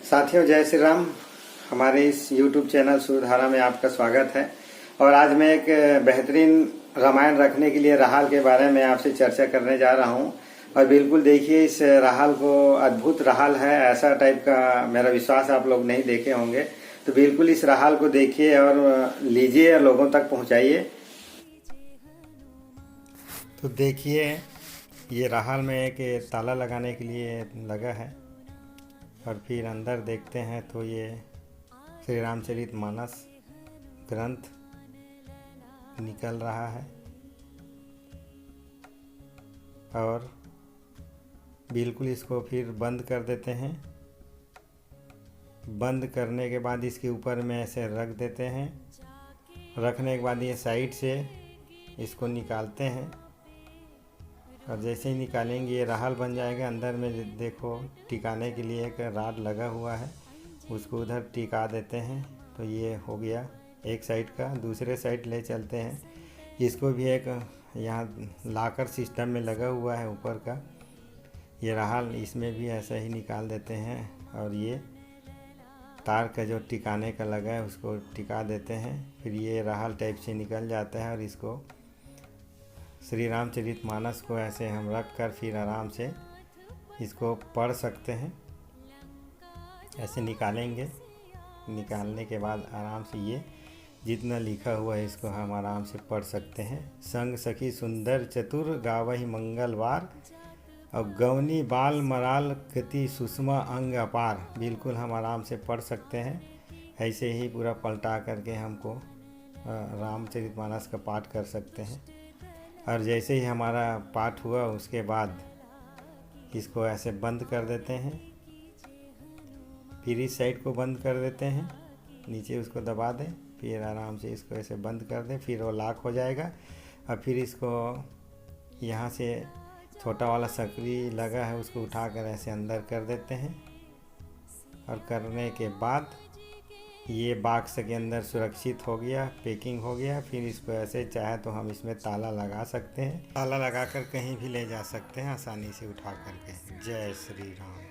साथियों, जय श्री राम। हमारे इस YouTube चैनल सूर्यधारा में आपका स्वागत है। और आज मैं एक बेहतरीन रामायण रखने के लिए राहाल के बारे में आपसे चर्चा करने जा रहा हूं। और बिल्कुल देखिए, इस राहाल को अद्भुत राहाल है, ऐसा टाइप का मेरा विश्वास आप लोग नहीं देखे होंगे। तो बिल्कुल इस राहाल को देखिए और लीजिए और लोगों तक पहुंचाइए। तो देखिए, ये राहाल में एक ताला लगाने के लिए लगा है। और फिर अंदर देखते हैं तो ये श्री रामचरितमानस ग्रंथ निकल रहा है। और बिल्कुल इसको फिर बंद कर देते हैं। बंद करने के बाद इसके ऊपर में ऐसे रख देते हैं। रखने के बाद ये साइड से इसको निकालते हैं। और जैसे ही निकालेंगे ये राहाल बन जाएगा। अंदर में देखो टिकाने के लिए एक राड लगा हुआ है, उसको उधर टिका देते हैं। तो ये हो गया एक साइड का। दूसरे साइड ले चलते हैं। इसको भी एक यहाँ लाकर सिस्टम में लगा हुआ है ऊपर का ये राहाल, इसमें भी ऐसा ही निकाल देते हैं। और ये तार का जो टिकाने का लगा है उसको टिका देते हैं। फिर ये राहाल टाइप से निकल जाता है। और इसको श्री रामचरितमानस को ऐसे हम रख कर फिर आराम से इसको पढ़ सकते हैं। ऐसे निकालेंगे। निकालने के बाद आराम से ये जितना लिखा हुआ है इसको हम आराम से पढ़ सकते हैं। संग सखी सुंदर चतुर गावहि मंगलवार, और गवनी बाल मराल गति सुषमा अंग अपार। बिल्कुल हम आराम से पढ़ सकते हैं। ऐसे ही पूरा पलटा करके हमको रामचरितमानस का पाठ कर सकते हैं। और जैसे ही हमारा पाठ हुआ उसके बाद इसको ऐसे बंद कर देते हैं। फिर इस साइड को बंद कर देते हैं, नीचे उसको दबा दें, फिर आराम से इसको ऐसे बंद कर दें। फिर वो लॉक हो जाएगा। और फिर इसको यहाँ से छोटा वाला सकरी लगा है उसको उठाकर ऐसे अंदर कर देते हैं। और करने के बाद ये बॉक्स के अंदर सुरक्षित हो गया, पैकिंग हो गया। फिर इसको ऐसे चाहे तो हम इसमें ताला लगा सकते हैं। ताला लगाकर कहीं भी ले जा सकते हैं आसानी से उठा करके। जय श्री राम।